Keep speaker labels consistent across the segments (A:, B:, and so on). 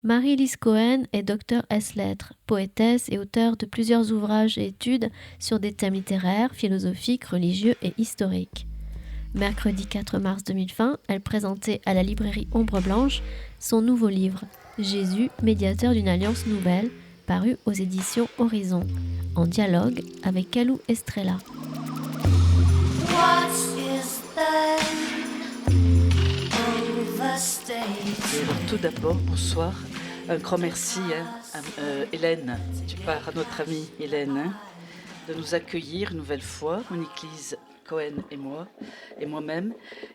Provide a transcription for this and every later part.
A: Marie-Lise Cohen est docteur ès-lettres, poétesse et auteure de plusieurs ouvrages et études sur des thèmes littéraires, philosophiques, religieux et historiques. Mercredi 4 mars 2020, elle présentait à la librairie Ombre Blanche son nouveau livre, Jésus, médiateur d'une alliance nouvelle, paru aux éditions Horizon, en dialogue avec Kalou Estrella.
B: Et alors, tout d'abord, bonsoir. Un grand merci à Hélène, tu pars à notre amie Hélène, de nous accueillir une nouvelle fois, Monique-Lise Cohen et moi, et moi-même,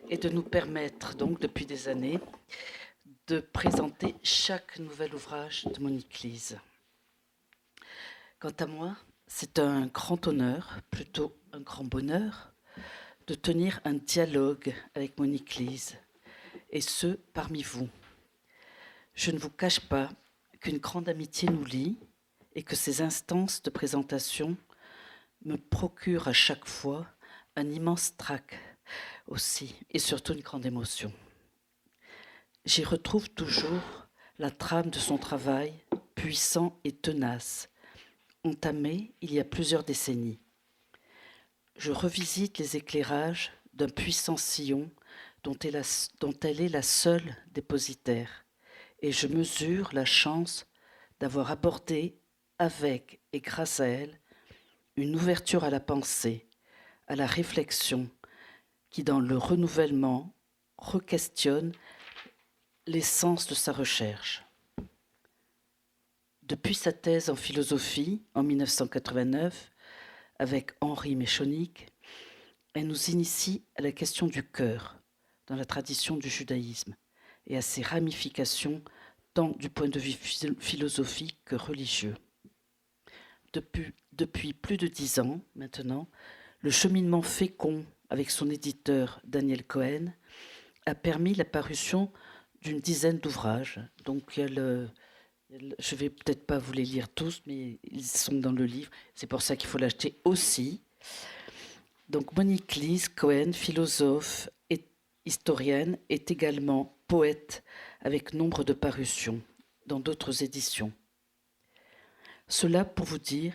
B: et de nous permettre donc depuis des années de présenter chaque nouvel ouvrage de Monique-Lise. Quant à moi, c'est un grand honneur, plutôt un grand bonheur, de tenir un dialogue avec Monique-Lise, et ce, parmi vous. Je ne vous cache pas qu'une grande amitié nous lie et que ces instances de présentation me procurent à chaque fois un immense trac aussi, et surtout une grande émotion. J'y retrouve toujours la trame de son travail puissant et tenace, entamé il y a plusieurs décennies. Je revisite les éclairages d'un puissant sillon dont elle est la seule dépositaire, et je mesure la chance d'avoir abordé avec et grâce à elle une ouverture à la pensée, à la réflexion, qui dans le renouvellement re-questionne l'essence de sa recherche. Depuis sa thèse en philosophie en 1989, avec Henri Méchonic, elle nous initie à la question du cœur dans la tradition du judaïsme et à ses ramifications tant du point de vue philosophique que religieux. Depuis plus de 10 ans maintenant, le cheminement fécond avec son éditeur Daniel Cohen a permis la parution d'une dizaine d'ouvrages. Donc je ne vais peut-être pas vous les lire tous, mais ils sont dans le livre. C'est pour ça qu'il faut l'acheter aussi. Donc Monique-Lise Cohen, philosophe et historienne, est également poète avec nombre de parutions dans d'autres éditions. Cela pour vous dire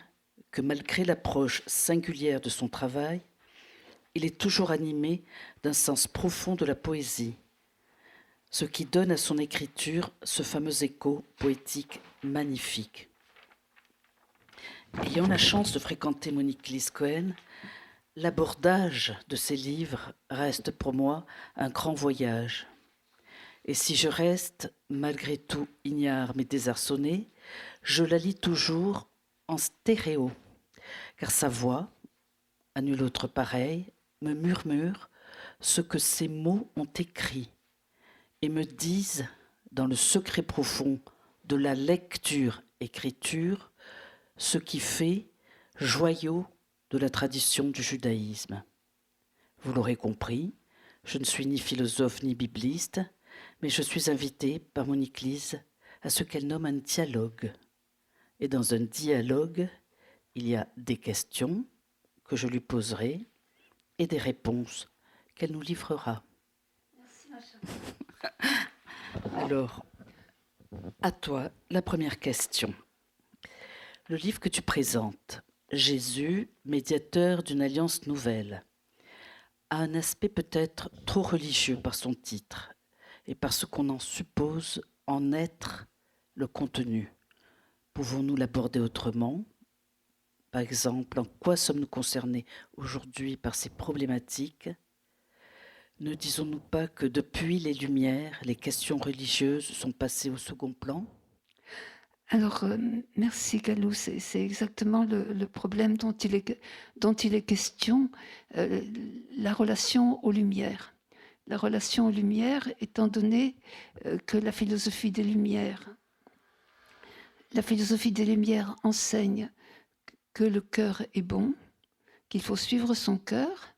B: que malgré l'approche singulière de son travail, il est toujours animé d'un sens profond de la poésie, ce qui donne à son écriture ce fameux écho poétique magnifique. Ayant la chance de fréquenter Monique-Lise Cohen, l'abordage de ses livres reste pour moi un grand voyage. Et si je reste, malgré tout, ignare mais désarçonné, je la lis toujours en stéréo, car sa voix, à nul autre pareil, me murmure ce que ces mots ont écrit et me disent, dans le secret profond de la lecture-écriture, ce qui fait joyau de la tradition du judaïsme. Vous l'aurez compris, je ne suis ni philosophe ni bibliste, mais je suis invitée par Monique-Lise à ce qu'elle nomme un dialogue. Et dans un dialogue, il y a des questions que je lui poserai et des réponses qu'elle nous livrera.
C: Merci, ma chère.
B: Alors, à toi, la première question. Le livre que tu présentes, Jésus, médiateur d'une alliance nouvelle, a un aspect peut-être trop religieux par son titre et par ce qu'on en suppose en être le contenu. Pouvons-nous l'aborder autrement ? Par exemple, en quoi sommes-nous concernés aujourd'hui par ces problématiques ? Ne disons-nous pas que depuis les Lumières, les questions religieuses sont passées au second plan ?
C: Alors, merci Galou, c'est exactement le problème dont il est question, la relation aux Lumières. La relation aux Lumières étant donné que la philosophie des Lumières enseigne que le cœur est bon, qu'il faut suivre son cœur,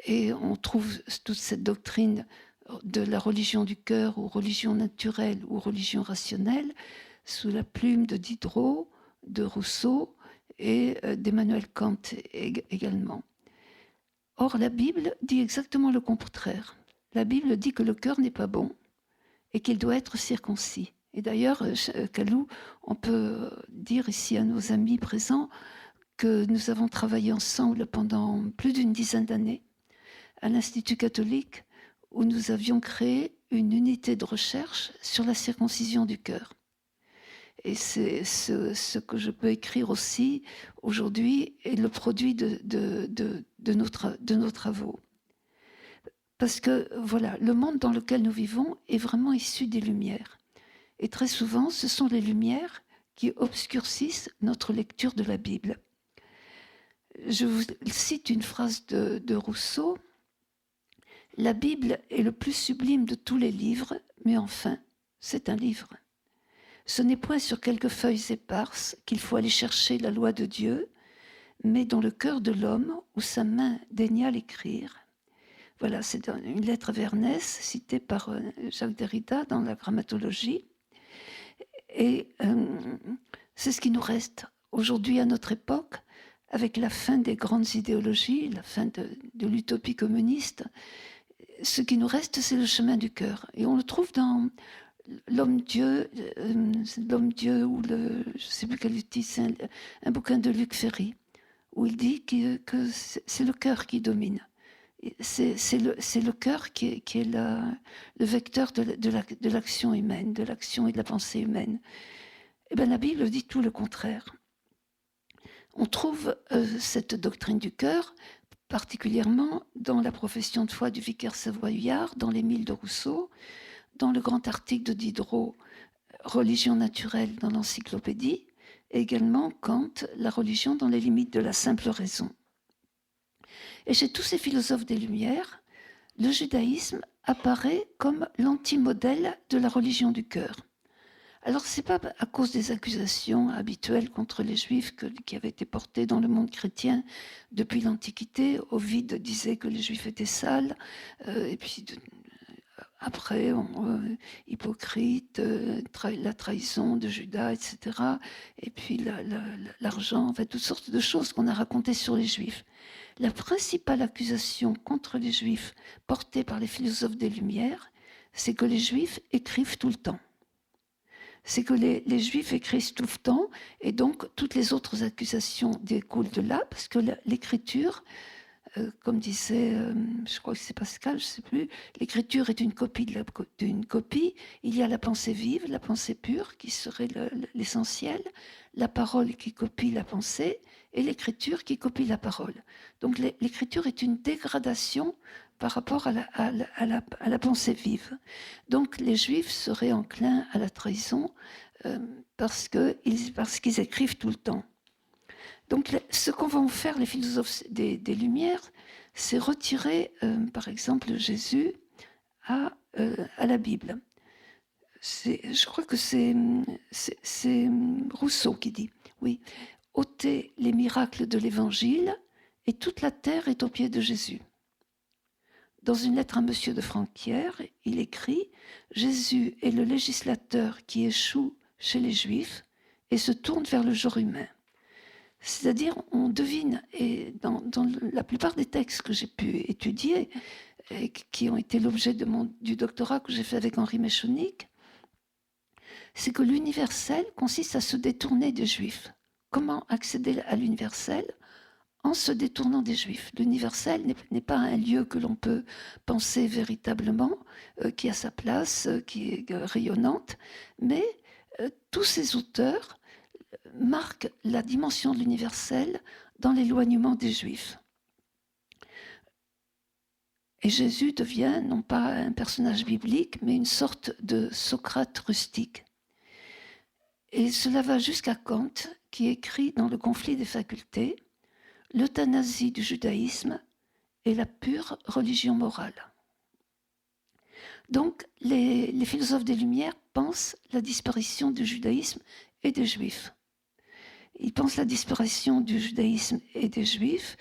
C: et on trouve toute cette doctrine de la religion du cœur ou religion naturelle ou religion rationnelle sous la plume de Diderot, de Rousseau et d'Emmanuel Kant également. Or, la Bible dit exactement le contraire. La Bible dit que le cœur n'est pas bon et qu'il doit être circoncis. Et d'ailleurs, Kalou, on peut dire ici à nos amis présents que nous avons travaillé ensemble pendant plus d'une dizaine d'années à l'Institut catholique où nous avions créé une unité de recherche sur la circoncision du cœur. Et c'est ce que je peux écrire aussi aujourd'hui est le produit de nos travaux. Parce que voilà, le monde dans lequel nous vivons est vraiment issu des Lumières. Et très souvent, ce sont les Lumières qui obscurcissent notre lecture de la Bible. Je vous cite une phrase de Rousseau. « La Bible est le plus sublime de tous les livres, mais enfin, c'est un livre. Ce n'est point sur quelques feuilles éparses qu'il faut aller chercher la loi de Dieu, mais dans le cœur de l'homme où sa main daigna l'écrire. » Voilà, c'est une lettre à Vernès, citée par Jacques Derrida dans la grammatologie. Et c'est ce qui nous reste aujourd'hui à notre époque, avec la fin des grandes idéologies, la fin de l'utopie communiste. Ce qui nous reste, c'est le chemin du cœur. Et on le trouve dans l'homme-dieu, ou je ne sais plus quel titre, c'est un bouquin de Luc Ferry, où il dit que c'est le cœur qui domine. C'est le cœur qui est le vecteur de l'action humaine, de l'action et de la pensée humaine. Et bien, la Bible dit tout le contraire. On trouve cette doctrine du cœur particulièrement dans la profession de foi du vicaire savoyard, dans l'Émile de Rousseau, dans le grand article de Diderot, Religion naturelle dans l'encyclopédie, et également Kant, la religion dans les limites de la simple raison. Et chez tous ces philosophes des Lumières, le judaïsme apparaît comme l'antimodèle de la religion du cœur. Alors, ce n'est pas à cause des accusations habituelles contre les Juifs qui avaient été portées dans le monde chrétien depuis l'Antiquité. Ovide disait que les Juifs étaient sales, et puis après, hypocrite, la trahison de Judas, etc. Et puis l'argent, en fait, toutes sortes de choses qu'on a racontées sur les Juifs. La principale accusation contre les Juifs portée par les philosophes des Lumières, c'est que les Juifs écrivent tout le temps. C'est que les Juifs écrivent tout le temps, et donc toutes les autres accusations découlent de là, parce que l'écriture, comme disait, je crois que c'est Pascal, je ne sais plus, l'écriture est une copie d'une copie. Il y a la pensée vive, la pensée pure, qui serait l'essentiel, la parole qui copie la pensée, et l'écriture qui copie la parole. Donc l'écriture est une dégradation par rapport à la pensée vive. Donc les Juifs seraient enclins à la trahison parce qu'ils écrivent tout le temps. Donc ce qu'on vont faire les philosophes des Lumières, c'est retirer par exemple Jésus à la Bible. Je crois que c'est Rousseau qui dit, oui, ôtez les miracles de l'Évangile et toute la terre est aux pieds de Jésus. Dans une lettre à Monsieur de Francquières, il écrit « Jésus est le législateur qui échoue chez les Juifs et se tourne vers le genre humain. » C'est-à-dire, on devine, et dans la plupart des textes que j'ai pu étudier, et qui ont été l'objet du doctorat que j'ai fait avec Henri Méchonic, c'est que l'universel consiste à se détourner des Juifs. Comment accéder à l'universel ? En se détournant des Juifs. L'universel n'est pas un lieu que l'on peut penser véritablement, qui a sa place, qui est rayonnante, mais tous ces auteurs marquent la dimension de l'universel dans l'éloignement des Juifs. Et Jésus devient non pas un personnage biblique, mais une sorte de Socrate rustique. Et cela va jusqu'à Kant, qui écrit dans Le conflit des facultés, l'euthanasie du judaïsme est la pure religion morale. Donc, les philosophes des Lumières pensent la disparition du judaïsme et des Juifs. Ils pensent la disparition du judaïsme et des Juifs,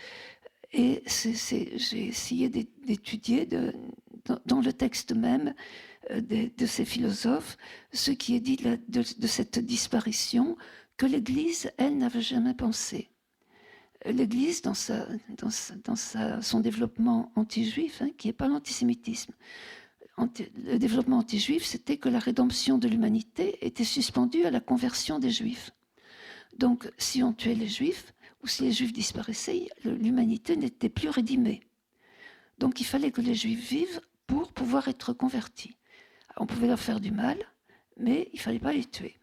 C: et j'ai essayé d'étudier dans le texte même de ces philosophes ce qui est dit de cette disparition que l'Église, elle, n'avait jamais pensé. L'Église, dans son développement anti-juif, qui n'est pas l'antisémitisme, le développement anti-juif, c'était que la rédemption de l'humanité était suspendue à la conversion des juifs. Donc, si on tuait les juifs, ou si les juifs disparaissaient, l'humanité n'était plus rédimée. Donc, il fallait que les juifs vivent pour pouvoir être convertis. On pouvait leur faire du mal, mais il ne fallait pas les tuer.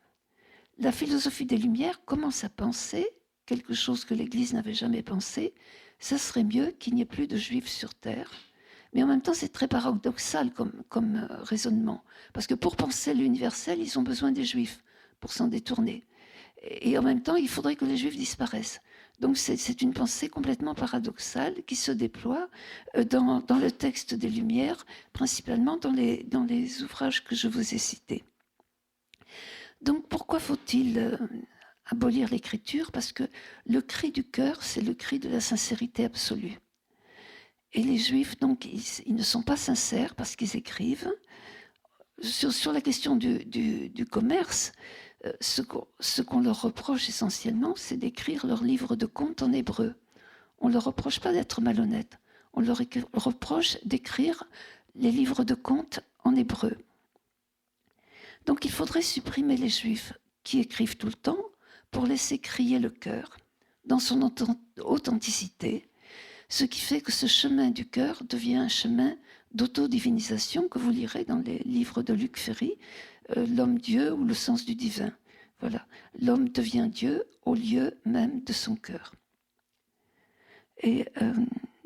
C: La philosophie des Lumières commence à penser quelque chose que l'Église n'avait jamais pensé, ça serait mieux qu'il n'y ait plus de juifs sur terre. Mais en même temps, c'est très paradoxal comme raisonnement, parce que pour penser l'universel, ils ont besoin des juifs pour s'en détourner. Et en même temps, il faudrait que les juifs disparaissent. Donc c'est une pensée complètement paradoxale qui se déploie dans le texte des Lumières, principalement dans les ouvrages que je vous ai cités. Donc pourquoi faut-il abolir l'écriture? Parce que le cri du cœur, c'est le cri de la sincérité absolue. Et les Juifs, donc, ils ne sont pas sincères parce qu'ils écrivent. Sur la question du commerce, ce qu'on leur reproche essentiellement, c'est d'écrire leurs livres de contes en hébreu. On ne leur reproche pas d'être malhonnêtes. On leur reproche d'écrire les livres de contes en hébreu. Donc il faudrait supprimer les Juifs qui écrivent tout le temps pour laisser crier le cœur dans son authenticité, ce qui fait que ce chemin du cœur devient un chemin d'autodivinisation que vous lirez dans les livres de Luc Ferry, L'homme-dieu ou le sens du divin. Voilà, l'homme devient Dieu au lieu même de son cœur. Et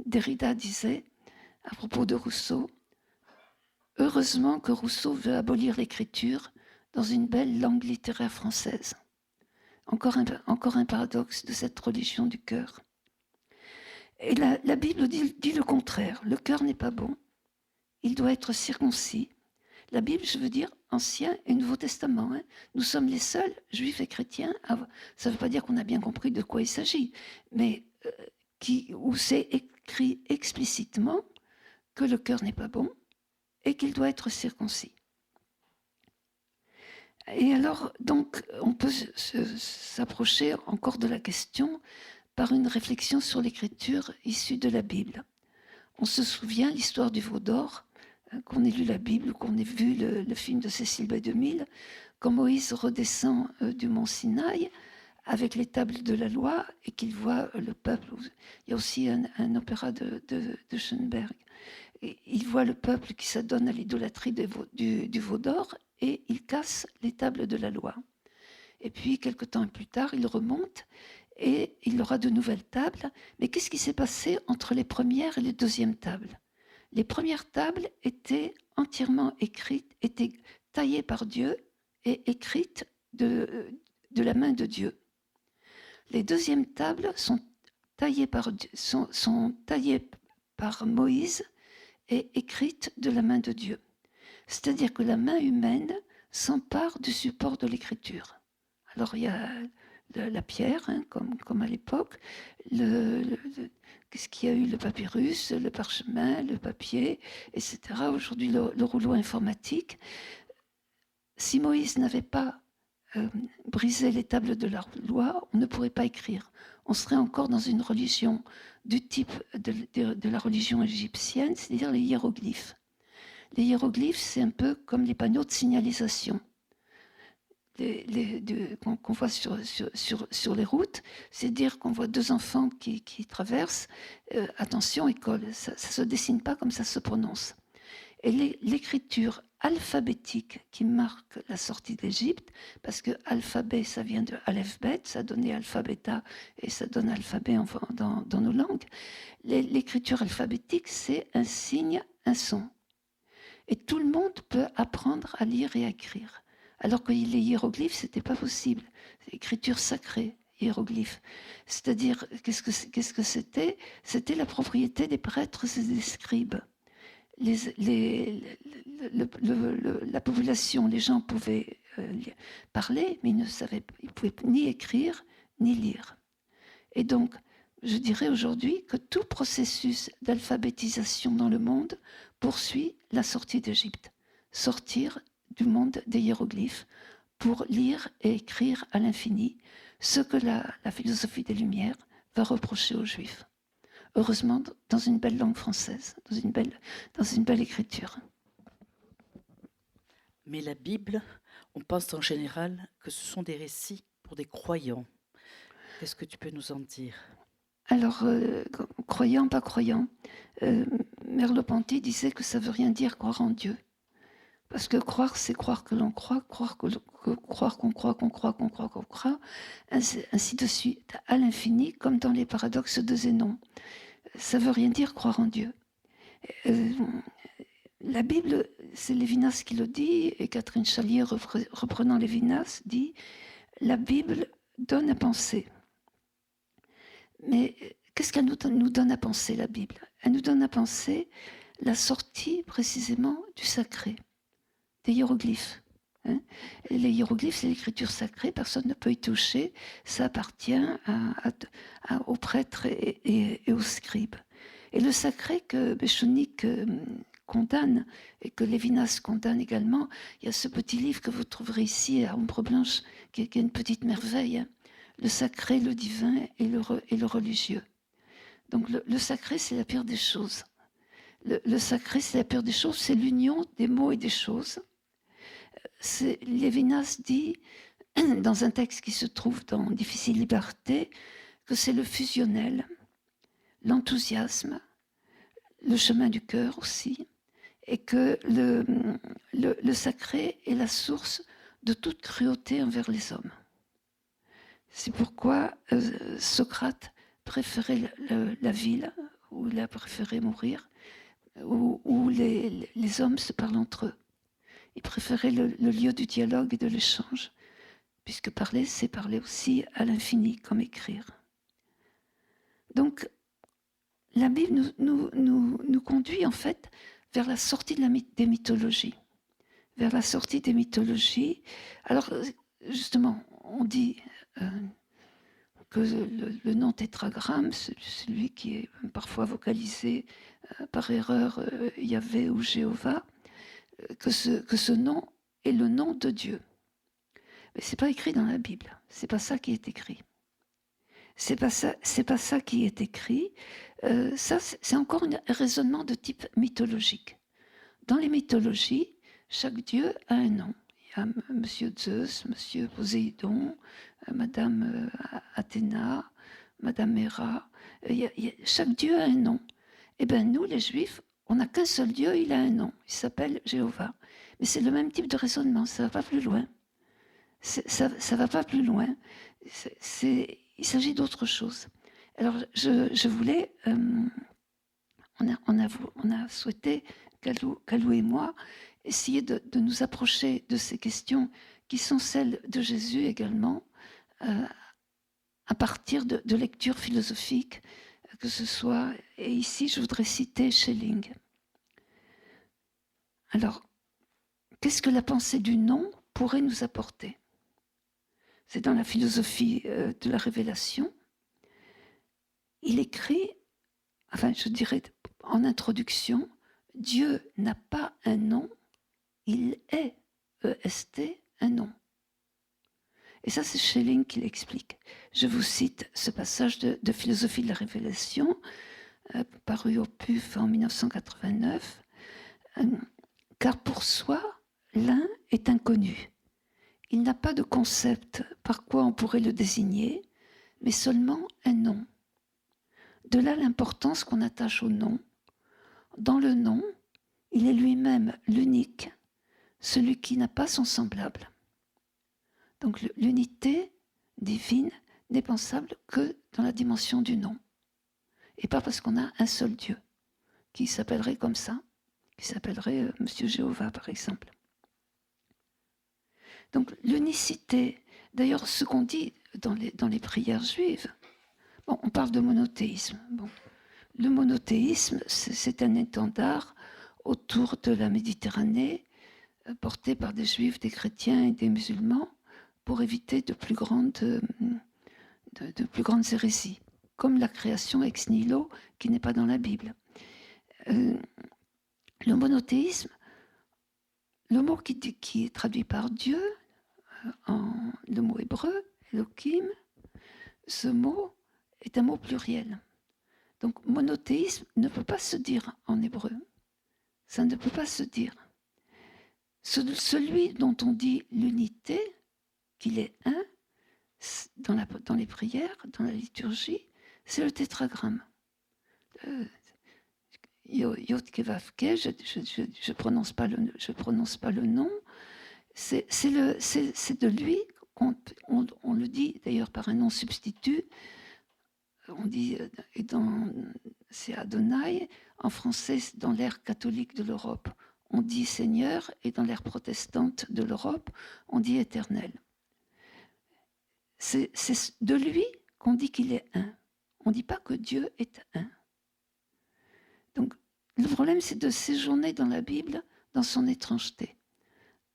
C: Derrida disait, à propos de Rousseau, « Heureusement que Rousseau veut abolir l'écriture dans une belle langue littéraire française. » Encore un paradoxe de cette religion du cœur. Et la Bible dit le contraire. Le cœur n'est pas bon. Il doit être circoncis. La Bible, je veux dire, Ancien et Nouveau Testament. Hein. Nous sommes les seuls, juifs et chrétiens. Ça ne veut pas dire qu'on a bien compris de quoi il s'agit, mais où c'est écrit explicitement que le cœur n'est pas bon et qu'il doit être circoncis. Et alors, donc, on peut s'approcher encore de la question par une réflexion sur l'écriture issue de la Bible. On se souvient l'histoire du veau d'or, qu'on ait lu la Bible ou qu'on ait vu le film de Cécile B2000, quand Moïse redescend du mont Sinaï avec les tables de la loi et qu'il voit le peuple. Il y a aussi un opéra de Schoenberg. Et il voit le peuple qui s'adonne à l'idolâtrie du veau d'or et il casse les tables de la loi. Et puis, quelque temps plus tard, il remonte et il aura de nouvelles tables. Mais qu'est-ce qui s'est passé entre les premières et les deuxièmes tables? Les premières tables étaient entièrement écrites, étaient taillées par Dieu et écrites de la main de Dieu. Les deuxièmes tables sont taillées par Moïse et écrites de la main de Dieu. C'est-à-dire que la main humaine s'empare du support de l'écriture. Alors il y a la pierre, hein, comme à l'époque, qu'est-ce qu'il y a eu? Le papyrus, le parchemin, le papier, etc. Aujourd'hui, le rouleau informatique. Si Moïse n'avait pas brisé les tables de la loi, on ne pourrait pas écrire. On serait encore dans une religion du type de la religion égyptienne, c'est-à-dire les hiéroglyphes. Les hiéroglyphes, c'est un peu comme les panneaux de signalisation qu'on voit sur les routes, c'est dire qu'on voit deux enfants qui traversent, attention école, ça ne se dessine pas comme ça se prononce. Et l'écriture alphabétique qui marque la sortie d'Égypte, parce que alphabet, ça vient de aleph-bet, ça donnait alphabeta et ça donne alphabet dans nos langues. L'écriture alphabétique, c'est un signe, un son. Et tout le monde peut apprendre à lire et à écrire. Alors que les hiéroglyphes, ce n'était pas possible. Écriture sacrée, hiéroglyphes. C'est-à-dire, qu'est-ce que c'était? C'était la propriété des prêtres et des scribes. La population, les gens pouvaient parler, mais ils ne pouvaient ni écrire, ni lire. Et donc, je dirais aujourd'hui que tout processus d'alphabétisation dans le monde poursuit la sortie d'Égypte. Sortir du monde des hiéroglyphes pour lire et écrire à l'infini ce que la philosophie des Lumières va reprocher aux Juifs. Heureusement, dans une belle langue française, dans une belle écriture.
B: Mais la Bible, on pense en général que ce sont des récits pour des croyants. Qu'est-ce que tu peux nous en dire?
C: Alors, croyant, pas croyant, Merleau-Ponty disait que ça ne veut rien dire croire en Dieu. Parce que croire, c'est croire que l'on croit, croire qu'on croit, qu'on croit, qu'on croit, ainsi de suite, à l'infini, comme dans les paradoxes de Zénon. Ça ne veut rien dire croire en Dieu. La Bible, c'est Lévinas qui le dit, et Catherine Chalier, reprenant Lévinas, dit « La Bible donne à penser ». Mais qu'est-ce qu'elle nous donne à penser, la Bible? Elle nous donne à penser la sortie précisément du sacré, des hiéroglyphes. Les hiéroglyphes, c'est l'écriture sacrée, personne ne peut y toucher, ça appartient aux prêtres et aux scribes. Et le sacré que Béchonik condamne, et que Lévinas condamne également, il y a ce petit livre que vous trouverez ici à Ombre Blanche, qui est une petite merveille, le sacré, le divin et le religieux. Donc le sacré, c'est la pire des choses. Le sacré, c'est la pire des choses, c'est l'union des mots et des choses. Lévinas dit, dans un texte qui se trouve dans Difficile Liberté, que c'est le fusionnel, l'enthousiasme, le chemin du cœur aussi, et que le sacré est la source de toute cruauté envers les hommes. C'est pourquoi Socrate préférait la ville, où il a préféré mourir, où les hommes se parlent entre eux. Il préférait le lieu du dialogue et de l'échange, puisque parler, c'est parler aussi à l'infini, comme écrire. Donc, la Bible nous conduit en fait vers la sortie des mythologies. Vers la sortie des mythologies. Alors, justement, on dit que le nom tétragramme, celui qui est parfois vocalisé par erreur Yahvé ou Jéhovah, que ce nom est le nom de Dieu. Mais c'est pas écrit dans la Bible. C'est pas ça qui est écrit. C'est pas ça qui est écrit. Ça, c'est encore un raisonnement de type mythologique. Dans les mythologies, chaque dieu a un nom. Il y a Monsieur Zeus, Monsieur Poséidon, Madame Athéna, Madame Héra. Chaque dieu a un nom. Eh bien, nous, les Juifs, on n'a qu'un seul Dieu, il a un nom. Il s'appelle Jéhovah. Mais c'est le même type de raisonnement, ça ne va pas plus loin. Ça va pas plus loin. Il s'agit d'autre chose. Alors, je voulais... on a souhaité, Calou et moi, essayer de nous approcher de ces questions qui sont celles de Jésus également, à partir de lectures philosophiques, que ce soit... Et ici, je voudrais citer Schelling. Alors, qu'est-ce que la pensée du non pourrait nous apporter? C'est dans la philosophie de la révélation. Il écrit, enfin, je dirais en introduction, Dieu n'a pas un nom, il est, EST, un nom. Et ça, c'est Schelling qui l'explique. Je vous cite ce passage de Philosophie de la Révélation, paru au PUF en 1989. Car pour soi, l'un est inconnu. Il n'a pas de concept par quoi on pourrait le désigner, mais seulement un nom. De là l'importance qu'on attache au nom. Dans le nom, il est lui-même l'unique, celui qui n'a pas son semblable. Donc l'unité divine n'est pensable que dans la dimension du nom. Et pas parce qu'on a un seul Dieu, qui s'appellerait comme ça, qui s'appellerait Monsieur Jéhovah, par exemple. Donc l'unicité, d'ailleurs ce qu'on dit dans les prières juives, bon, on parle de monothéisme. Bon. Le monothéisme, c'est un étendard autour de la Méditerranée, porté par des juifs, des chrétiens et des musulmans, pour éviter de plus grandes hérésies, comme la création ex nihilo, qui n'est pas dans la Bible. Le monothéisme, le mot qui est traduit par Dieu, le mot hébreu, Elohim, ce mot est un mot pluriel. Donc monothéisme ne peut pas se dire en hébreu. Ça ne peut pas se dire. Celui dont on dit l'unité, qu'il est un, dans les prières, dans la liturgie, c'est le tétragramme. Yod Kevavke, je prononce pas le nom. C'est de lui on le dit d'ailleurs par un nom substitut. On dit c'est Adonai. En français, dans l'ère catholique de l'Europe, on dit Seigneur, et dans l'ère protestante de l'Europe, on dit Éternel. C'est de lui qu'on dit qu'il est un. On ne dit pas que Dieu est un. Donc, le problème, c'est de séjourner dans la Bible dans son étrangeté,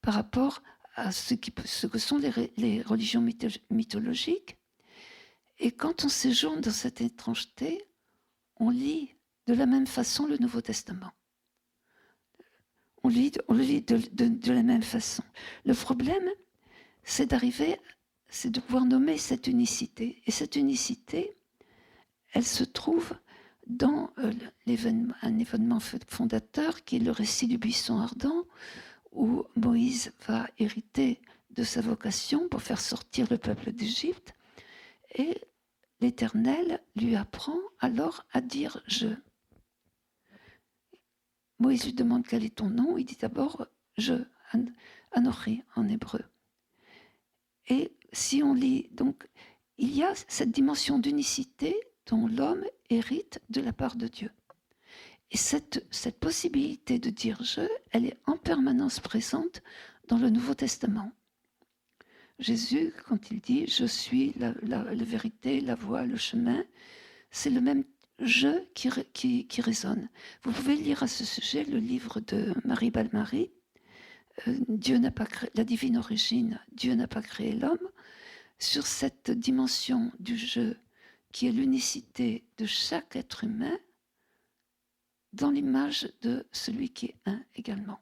C: par rapport à ce que sont les religions mythologiques. Et quand on séjourne dans cette étrangeté, on lit de la même façon le Nouveau Testament. On le lit de la même façon. Le problème, c'est de pouvoir nommer cette unicité. Et cette unicité, elle se trouve dans un événement fondateur qui est le récit du buisson ardent, où Moïse va hériter de sa vocation pour faire sortir le peuple d'Égypte, et l'Éternel lui apprend alors à dire « je ». Moïse lui demande quel est ton nom, il dit d'abord « je », Anochi en hébreu. Et si on lit, donc, il y a cette dimension d'unicité dont l'homme hérite de la part de Dieu. Et cette possibilité de dire « je », elle est en permanence présente dans le Nouveau Testament. Jésus, quand il dit « je suis la vérité, la voie, le chemin », c'est le même « je » qui résonne. Vous pouvez lire à ce sujet le livre de Marie Balmary, Dieu n'a pas créé, la divine origine, Dieu n'a pas créé l'homme, sur cette dimension du « je » qui est l'unicité de chaque être humain, dans l'image de celui qui est un également.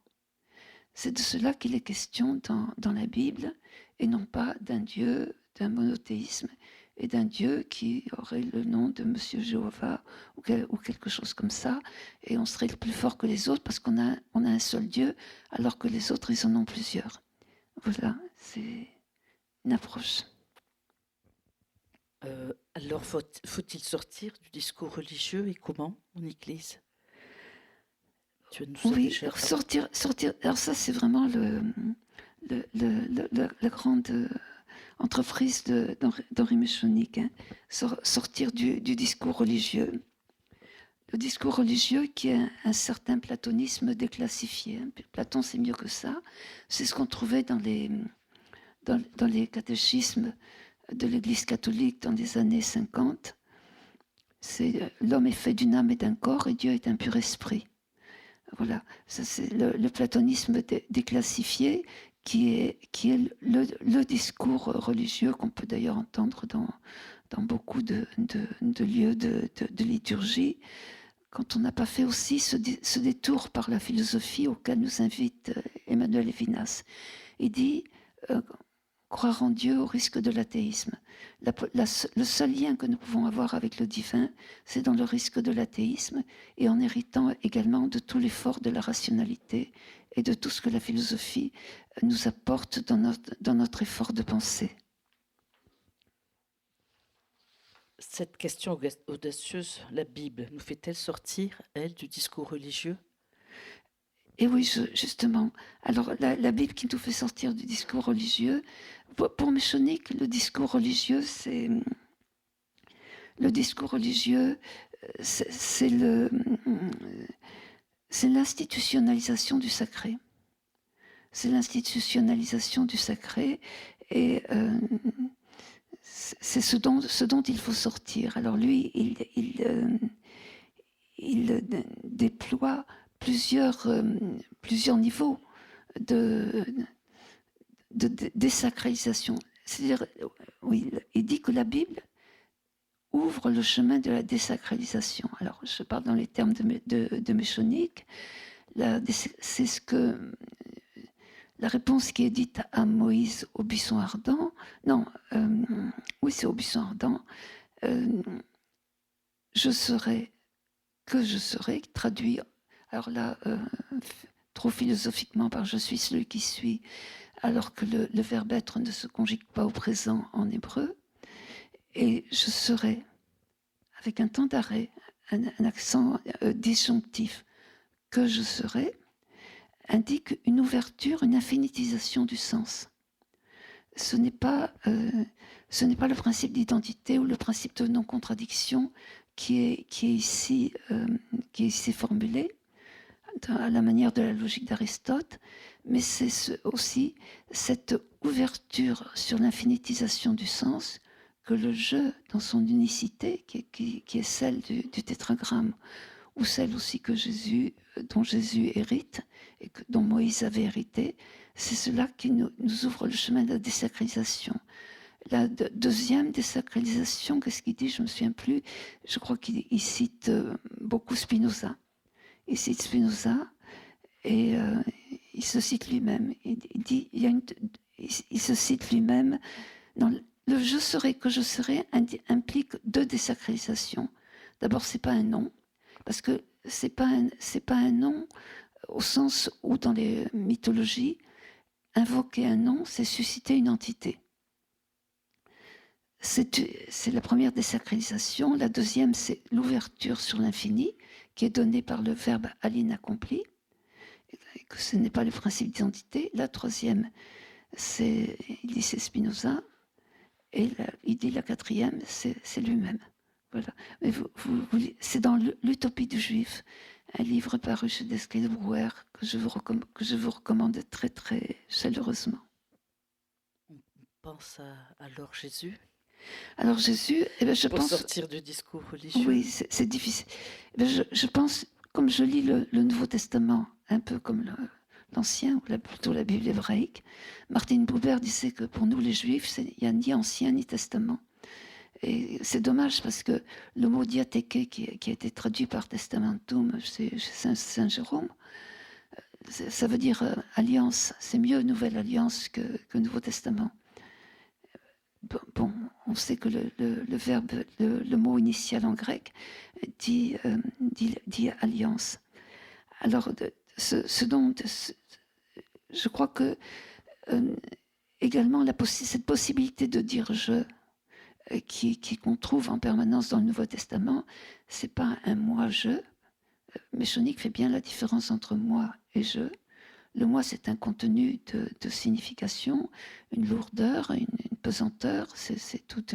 C: C'est de cela qu'il est question dans la Bible, et non pas d'un Dieu, d'un monothéisme, et d'un Dieu qui aurait le nom de Monsieur Jéhovah, ou quelque chose comme ça, et on serait le plus fort que les autres parce qu'on a un seul Dieu, alors que les autres, ils en ont plusieurs. Voilà, c'est une approche.
B: Alors, faut-il sortir du discours religieux, et comment en Église?
C: Oui, sortir. Alors ça, c'est vraiment la grande entreprise d'Henri Méchonic, hein. Sortir du discours religieux. Le discours religieux qui est un certain platonisme déclassifié. Platon, c'est mieux que ça. C'est ce qu'on trouvait dans les catéchismes de l'Église catholique dans les années 50. C'est l'homme est fait d'une âme et d'un corps, et Dieu est un pur esprit. Voilà, ça c'est le platonisme déclassifié qui est le discours religieux qu'on peut d'ailleurs entendre dans beaucoup de lieux de liturgie, quand on n'a pas fait aussi ce détour par la philosophie auquel nous invite Emmanuel Levinas. Il dit croire en Dieu au risque de l'athéisme. Le seul lien que nous pouvons avoir avec le divin, c'est dans le risque de l'athéisme, et en héritant également de tout l'effort de la rationalité et de tout ce que la philosophie nous apporte dans notre effort de pensée.
B: Cette question audacieuse, la Bible, nous fait-elle sortir, elle, du discours religieux?
C: Et oui, justement. Alors, la Bible qui nous fait sortir du discours religieux, pour Méchonic, le discours religieux, c'est l'institutionnalisation du sacré. C'est l'institutionnalisation du sacré, et c'est ce dont il faut sortir. Alors lui, il déploie plusieurs niveaux de désacralisation. C'est-à-dire, oui, il dit que la Bible ouvre le chemin de la désacralisation. Alors, je parle dans les termes de Méchonic. C'est ce que la réponse qui est dite à Moïse au buisson ardent. Non, oui, c'est au buisson ardent. Je serai, traduit. Alors là, trop philosophiquement par « je suis celui qui suis », alors que le verbe être ne se conjugue pas au présent en hébreu. Et je serai, avec un temps d'arrêt, un accent disjonctif, que je serai, indique une ouverture, une infinitisation du sens. Ce n'est pas le principe d'identité ou le principe de non-contradiction qui est ici formulé à la manière de la logique d'Aristote, mais c'est aussi cette ouverture sur l'infinitisation du sens que le je, dans son unicité, qui est celle du tétragramme, ou celle aussi dont Jésus hérite et dont Moïse avait hérité, c'est cela qui nous ouvre le chemin de la désacralisation. La deuxième désacralisation, qu'est-ce qu'il dit? Je ne me souviens plus. Je crois qu'il cite beaucoup Spinoza. Il cite Spinoza et il se cite lui-même. Il se cite lui-même. Le je serai que je serai implique deux désacralisations. D'abord, c'est pas un nom, parce que c'est pas un nom au sens où dans les mythologies, invoquer un nom, c'est susciter une entité. C'est la première désacralisation. La deuxième, c'est l'ouverture sur l'infini, qui est donnée par le verbe à l'inaccompli, et que ce n'est pas le principe d'identité. La troisième, il dit c'est Spinoza, et il dit la quatrième, c'est lui-même. Voilà. Mais c'est dans l'Utopie du Juif, un livre paru chez Desclée de Brouwer que je vous recommande très très chaleureusement.
B: On pense à alors Jésus.
C: Alors Jésus, je
B: Pour
C: pense...
B: sortir du discours religieux.
C: Oui, c'est difficile. Je pense, comme je lis le Nouveau Testament, un peu comme l'Ancien, ou plutôt la Bible hébraïque, Martin Buber disait que pour nous les Juifs, il n'y a ni Ancien ni Testament. Et c'est dommage parce que le mot diatheke qui a été traduit par testamentum chez Saint Jérôme, ça veut dire alliance. C'est mieux Nouvelle Alliance que Nouveau Testament. Bon, on sait que le verbe, le mot initial en grec dit alliance. Alors, je crois que également cette possibilité de dire je, qu'on trouve en permanence dans le Nouveau Testament, c'est pas un moi-je. Méchonique fait bien la différence entre moi et je. Le moi, c'est un contenu de signification, une lourdeur, une pesanteur, c'est tout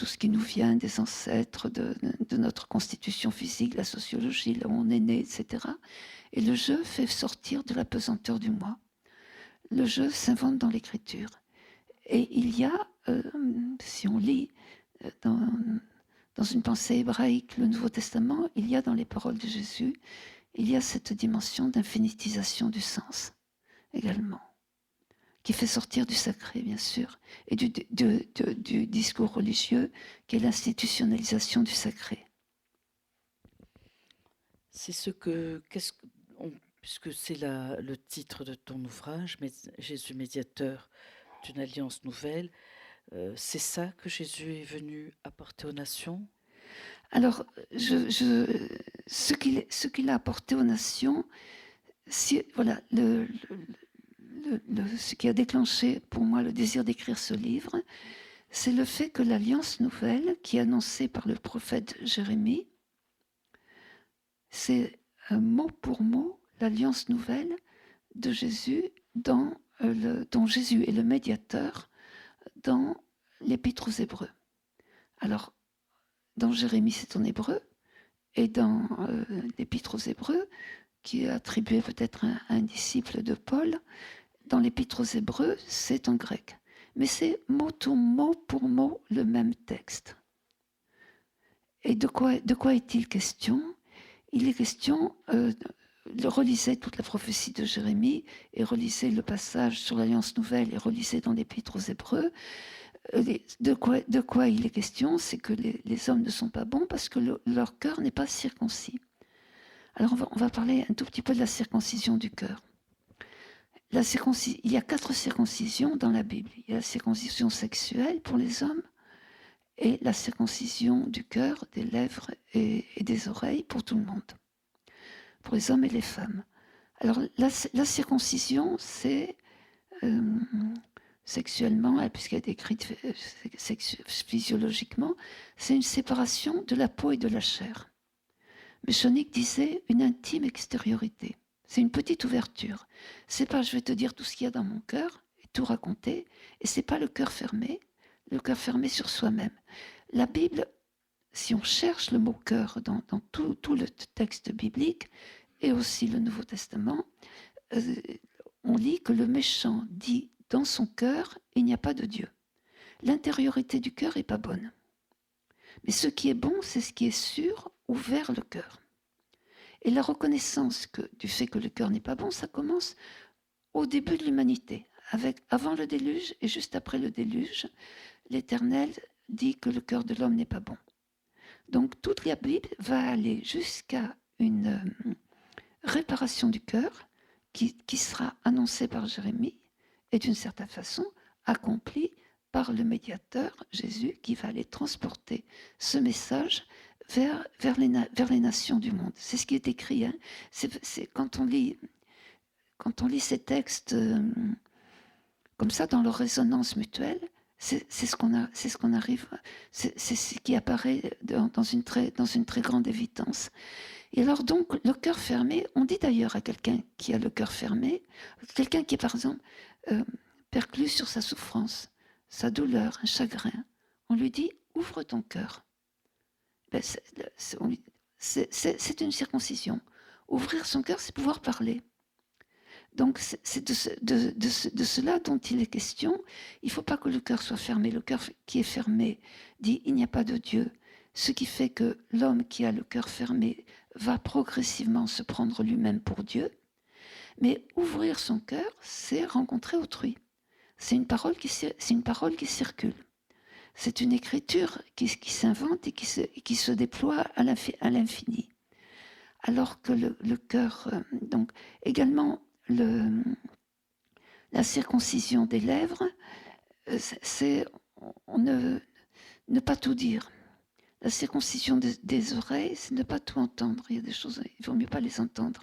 C: ce qui nous vient des ancêtres, de notre constitution physique, la sociologie, là où on est né, etc. Et le je fait sortir de la pesanteur du moi. Le je s'invente dans l'écriture. Et il y a, si on lit dans une pensée hébraïque le Nouveau Testament, il y a dans les paroles de Jésus, il y a cette dimension d'infinitisation du sens également, qui fait sortir du sacré, bien sûr, et du discours religieux, qui est l'institutionnalisation du sacré.
B: C'est puisque c'est le titre de ton ouvrage, Jésus médiateur d'une alliance nouvelle, c'est ça que Jésus est venu apporter aux nations?
C: Alors, ce qu'il a apporté aux nations, voilà, ce qui a déclenché pour moi le désir d'écrire ce livre, c'est le fait que l'Alliance nouvelle, qui est annoncée par le prophète Jérémie, c'est mot pour mot l'Alliance nouvelle de Jésus, dont Jésus est le médiateur dans l'Épître aux Hébreux. Alors, dans Jérémie, c'est en hébreu, et dans l'Épître aux Hébreux, qui est attribué peut-être à un disciple de Paul, dans l'Épître aux Hébreux, c'est en grec. Mais c'est mot pour mot le même texte. Et de quoi est-il question? Il est question, relisez toute la prophétie de Jérémie, et relisez le passage sur l'Alliance Nouvelle, et relisez dans l'Épître aux Hébreux. De quoi il est question? C'est que les hommes ne sont pas bons parce que leur cœur n'est pas circoncis. Alors on va parler un tout petit peu de la circoncision du cœur. Il y a 4 circoncisions dans la Bible. Il y a la circoncision sexuelle pour les hommes et la circoncision du cœur, des lèvres et des oreilles pour tout le monde. pour les hommes et les femmes. Alors la circoncision, c'est sexuellement, puisqu'elle est décrite physiologiquement, c'est une séparation de la peau et de la chair. Mais Chonic disait une intime extériorité. C'est une petite ouverture. C'est pas je vais te dire tout ce qu'il y a dans mon cœur et tout raconter, et c'est pas le cœur fermé sur soi-même. La Bible, si on cherche le mot cœur dans tout le texte biblique et aussi le Nouveau Testament, on lit que le méchant dit dans son cœur, il n'y a pas de Dieu. L'intériorité du cœur n'est pas bonne. Mais ce qui est bon, c'est ce qui est sûr, ouvert le cœur. Et la reconnaissance du fait que le cœur n'est pas bon, ça commence au début de l'humanité. Avant le déluge et juste après le déluge, l'Éternel dit que le cœur de l'homme n'est pas bon. Donc toute la Bible va aller jusqu'à une réparation du cœur qui sera annoncée par Jérémie et d'une certaine façon accomplie par le médiateur, Jésus, qui va aller transporter ce message vers les nations du monde. C'est ce qui est écrit. Hein. C'est quand on lit ces textes comme ça dans leur résonance mutuelle, c'est ce qu'on arrive, c'est ce qui apparaît dans une très grande évidence. Et alors donc, le cœur fermé, on dit d'ailleurs à quelqu'un qui a le cœur fermé, quelqu'un qui est par exemple perclus sur sa souffrance, sa douleur, un chagrin, on lui dit « ouvre ton cœur ». C'est une circoncision. Ouvrir son cœur, c'est pouvoir parler. Donc c'est de cela dont il est question. Il ne faut pas que le cœur soit fermé. Le cœur qui est fermé dit « il n'y a pas de Dieu ». Ce qui fait que l'homme qui a le cœur fermé va progressivement se prendre lui-même pour Dieu. Mais ouvrir son cœur, c'est rencontrer autrui. C'est une parole qui circule. C'est une écriture qui s'invente et qui se déploie à l'infini. Alors que le cœur, donc également la circoncision des lèvres, c'est ne pas tout dire. La circoncision des oreilles, c'est ne pas tout entendre. Il y a des choses, il vaut mieux pas les entendre.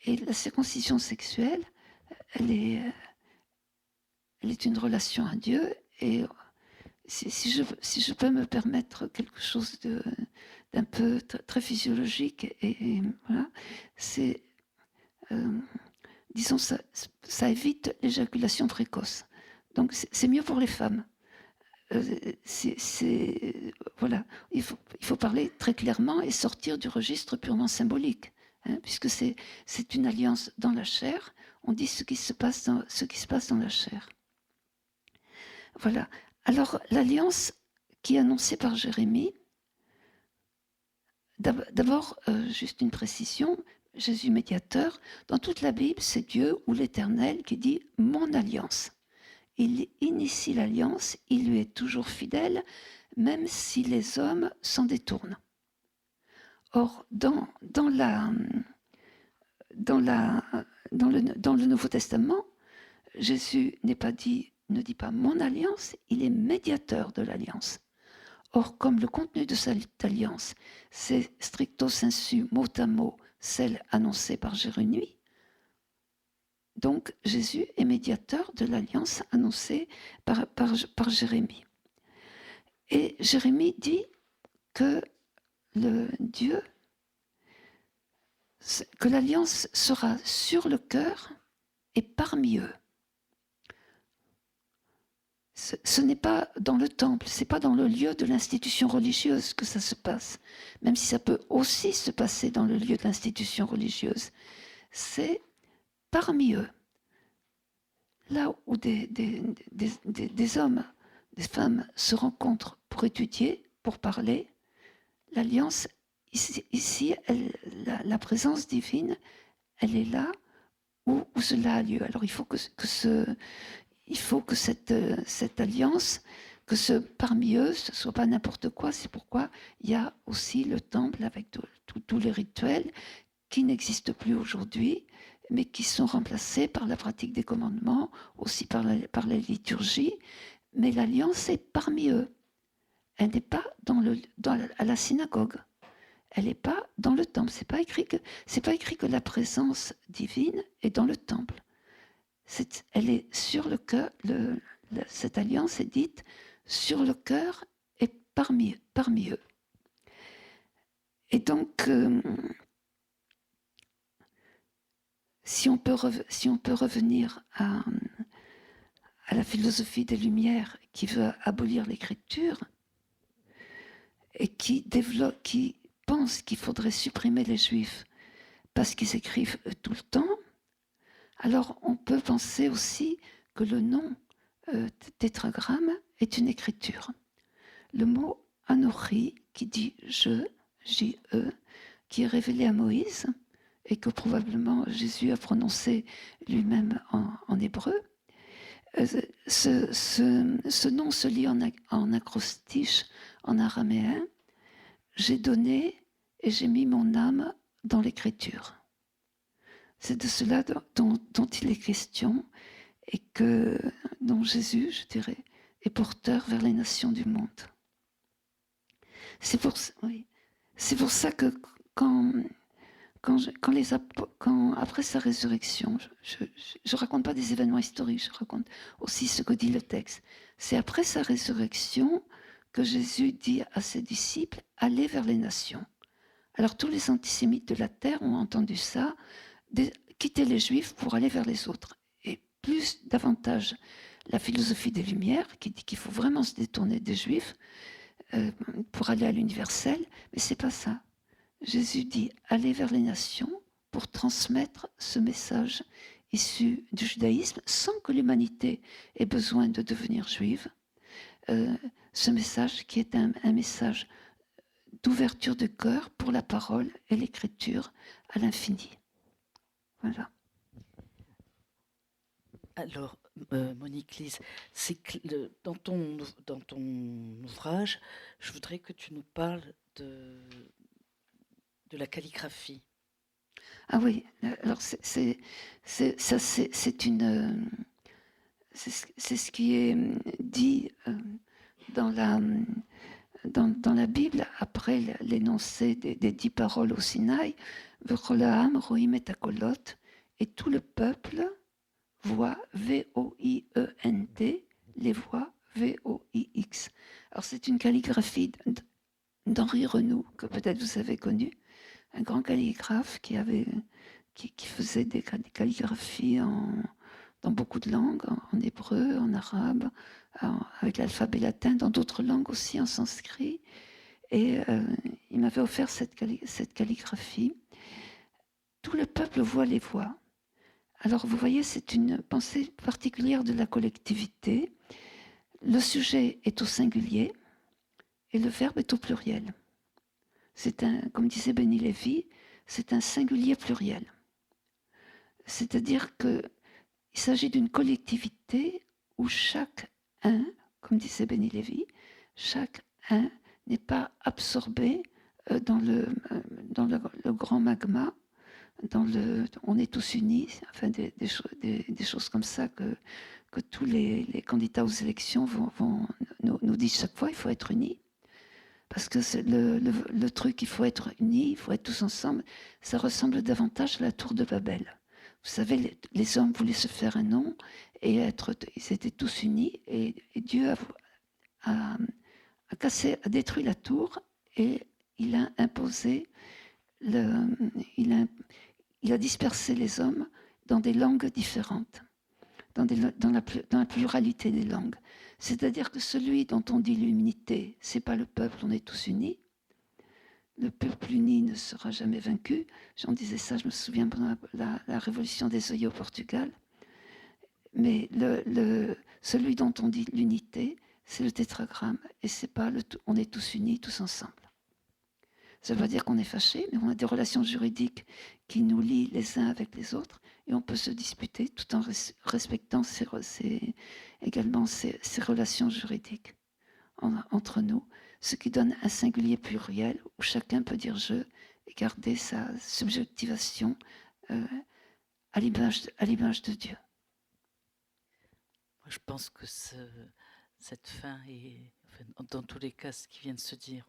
C: Et la circoncision sexuelle, elle est une relation à Dieu. Et si je peux me permettre quelque chose d'un peu très physiologique, et voilà, c'est, disons, ça évite l'éjaculation précoce. Donc c'est mieux pour les femmes. Voilà, il faut parler très clairement et sortir du registre purement symbolique, hein, puisque c'est une alliance dans la chair. On dit ce qui se passe dans la chair. Voilà. Alors l'alliance qui est annoncée par Jérémie, d'abord juste une précision, Jésus médiateur. Dans toute la Bible, c'est Dieu ou l'Éternel qui dit mon alliance. Il initie l'alliance, il lui est toujours fidèle, même si les hommes s'en détournent. Or, dans le Nouveau Testament, Jésus ne dit pas mon alliance, il est médiateur de l'alliance. Or, comme le contenu de cette alliance, c'est stricto sensu, mot à mot, celle annoncée par Jérémie, donc Jésus est médiateur de l'alliance annoncée par Jérémie. Et Jérémie dit que que l'alliance sera sur le cœur et parmi eux. Ce n'est pas dans le temple, ce n'est pas dans le lieu de l'institution religieuse que ça se passe, même si ça peut aussi se passer dans le lieu de l'institution religieuse. C'est parmi eux, là où des hommes, des femmes se rencontrent pour étudier, pour parler, l'alliance, ici la présence divine, elle est là où cela a lieu. Alors il faut que cette alliance, que parmi eux, ce ne soit pas n'importe quoi. C'est pourquoi il y a aussi le temple avec tous les rituels qui n'existent plus aujourd'hui, mais qui sont remplacés par la pratique des commandements, aussi par la liturgie. Mais l'alliance est parmi eux. Elle n'est pas à la synagogue. elle n'est pas dans le temple. C'est pas écrit que la présence divine est dans le temple. Elle est sur le cœur. Cette alliance est dite sur le cœur et parmi eux. Et donc, si on peut revenir à la philosophie des Lumières qui veut abolir l'écriture et qui pense qu'il faudrait supprimer les Juifs parce qu'ils écrivent tout le temps, alors on peut penser aussi que le nom tétragramme est une écriture. Le mot Anochi, qui dit je, J-E, qui est révélé à Moïse et que probablement Jésus a prononcé lui-même en hébreu, ce nom se lit en acrostiche, en araméen. J'ai donné et j'ai mis mon âme dans l'écriture. C'est de cela dont il est question et dont Jésus, je dirais, est porteur vers les nations du monde. C'est pour ça que après sa résurrection, je ne raconte pas des événements historiques, je raconte aussi ce que dit le texte. C'est après sa résurrection que Jésus dit à ses disciples, allez vers les nations. Alors tous les antisémites de la terre ont entendu ça, quitter les Juifs pour aller vers les autres. Et davantage la philosophie des Lumières, qui dit qu'il faut vraiment se détourner des Juifs pour aller à l'universel, mais c'est pas ça. Jésus dit aller vers les nations pour transmettre ce message issu du judaïsme sans que l'humanité ait besoin de devenir juive. Ce message qui est un message d'ouverture de cœur pour la parole et l'écriture à l'infini. Voilà.
B: Alors, Monique Lise, dans ton ouvrage, je voudrais que tu nous parles de la calligraphie.
C: Ah oui, alors c'est ce qui est dit dans la Bible après l'énoncé des 10 paroles au Sinaï, V'cholaam roim et akolot, et tout le peuple voit V-O-I-E-N-T, les voix V-O-I-X. Alors c'est une calligraphie d'Henri Renou, que peut-être vous avez connu, un grand calligraphe qui faisait des calligraphies dans beaucoup de langues, en hébreu, en arabe, avec l'alphabet latin, dans d'autres langues aussi, en sanskrit. Et il m'avait offert cette calligraphie. Tout le peuple voit les voix. Alors vous voyez, c'est une pensée particulière de la collectivité. Le sujet est au singulier et le verbe est au pluriel. Comme disait Béni Lévy, c'est un singulier pluriel. C'est-à-dire qu'il s'agit d'une collectivité où chaque un, comme disait Béni Lévy, chaque un n'est pas absorbé dans le grand magma, on est tous unis, enfin des choses comme ça que tous les candidats aux élections nous disent chaque fois, il faut être unis. Parce que c'est le truc, il faut être unis, il faut être tous ensemble, ça ressemble davantage à la tour de Babel. Vous savez, les hommes voulaient se faire un nom et ils étaient tous unis et Dieu a détruit la tour et il a imposé, il a dispersé les hommes dans des langues différentes, dans la pluralité des langues. C'est-à-dire que celui dont on dit l'unité, c'est pas le peuple, on est tous unis. Le peuple uni ne sera jamais vaincu. J'en disais ça, je me souviens pendant la révolution des œillets au Portugal. Mais celui dont on dit l'unité, c'est le tétragramme. Et c'est pas on est tous unis, tous ensemble. Ça veut pas dire qu'on est fâchés, mais on a des relations juridiques qui nous lient les uns avec les autres et on peut se disputer tout en respectant également ces relations juridiques entre nous, ce qui donne un singulier pluriel où chacun peut dire je et garder sa subjectivation à l'image de Dieu.
B: Moi, je pense que cette fin est, enfin, dans tous les cas, ce qui vient de se dire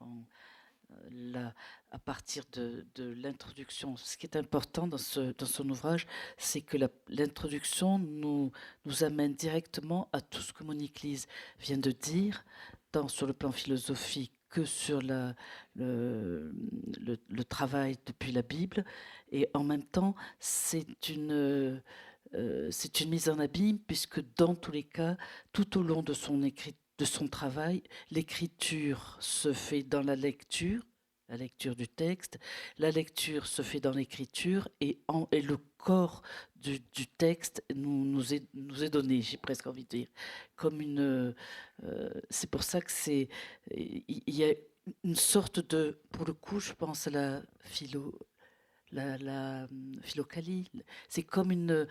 B: à partir de l'introduction. Ce qui est important dans son ouvrage, c'est que l'introduction nous amène directement à tout ce que Monique Lise vient de dire, tant sur le plan philosophique que sur le travail depuis la Bible. Et en même temps, c'est une mise en abîme, puisque dans tous les cas, tout au long de son travail, l'écriture se fait dans la lecture du texte, la lecture se fait dans l'écriture, et le corps du texte nous est donné, j'ai presque envie de dire, comme c'est pour ça que il y a une sorte de, pour le coup, je pense à la philocalie. C'est comme une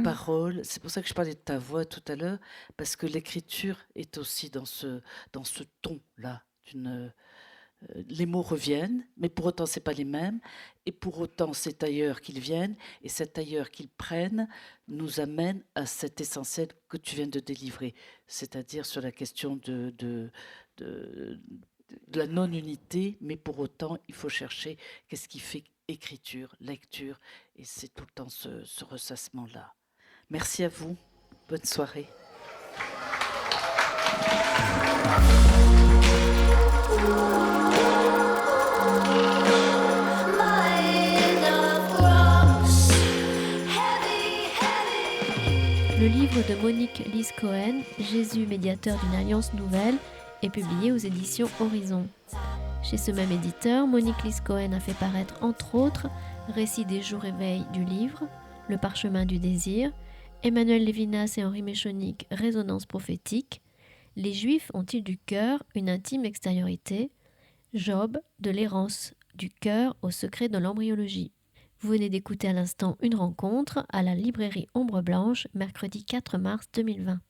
B: parole. C'est pour ça que je parlais de ta voix tout à l'heure, parce que l'écriture est aussi dans ce ton-là. Les mots reviennent, mais pour autant, c'est pas les mêmes. Et pour autant, c'est ailleurs qu'ils viennent. Et cet ailleurs qu'ils prennent nous amène à cet essentiel que tu viens de délivrer, c'est-à-dire sur la question de la non-unité, mais pour autant, il faut chercher qu'est-ce qui fait écriture, lecture, et c'est tout le temps ce ressassement-là. Merci à vous. Bonne soirée.
A: Le livre de Monique Lise Cohen, Jésus, médiateur d'une alliance nouvelle, est publié aux éditions Horizon. Chez ce même éditeur, Monique Lise Cohen a fait paraître entre autres Récit des jours et veilles du livre, Le parchemin du désir, Emmanuel Lévinas et Henri Méchonic, Résonance prophétique, Les Juifs ont-ils du cœur une intime extériorité, Job, de l'errance du cœur au secret de l'embryologie. Vous venez d'écouter à l'instant une rencontre à la librairie Ombre Blanche, mercredi 4 mars 2020.